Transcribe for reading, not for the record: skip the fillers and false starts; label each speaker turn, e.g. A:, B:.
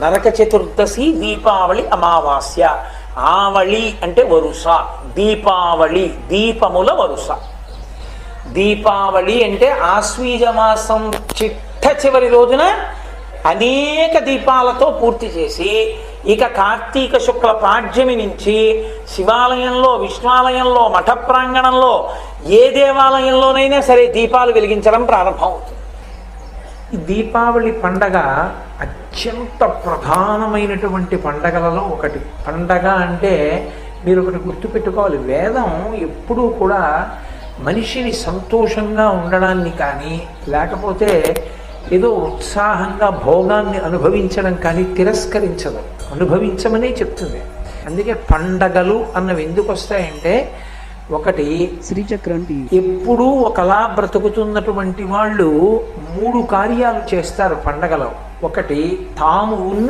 A: నరక చతుర్దశి దీపావళి అమావాస్య. ఆవళి అంటే వరుస, దీపావళి దీపముల వరుస. దీపావళి అంటే ఆశ్వీజ మాసం చిట్ట చివరి రోజున అనేక దీపాలతో పూర్తి చేసి ఇక కార్తీక శుక్ల పాడ్యమి నుంచి శివాలయంలో, విష్ణువాలయంలో, మఠ ప్రాంగణంలో ఏ దేవాలయంలోనైనా సరే దీపాలు వెలిగించడం ప్రారంభమవుతుంది. ఈ దీపావళి పండగ అత్యంత ప్రధానమైనటువంటి పండగలలో ఒకటి. పండగ అంటే మీరు ఒకటి గుర్తుపెట్టుకోవాలి, వేదం ఎప్పుడూ కూడా మనిషిని సంతోషంగా ఉండడాన్ని కానీ లేకపోతే ఏదో ఉత్సాహంగా భోగాన్ని అనుభవించడం కానీ తిరస్కరించదు, అనుభవించమనే చెప్తుంది. అందుకే పండగలు అన్నవి ఎందుకు వస్తాయంటే, ఒకటి
B: శ్రీచక్రం
A: ఎప్పుడూ ఒకలా బ్రతుకుతున్నటువంటి వాళ్ళు 3 కార్యాలు చేస్తారు పండగలో. ఒకటి తాము ఉన్న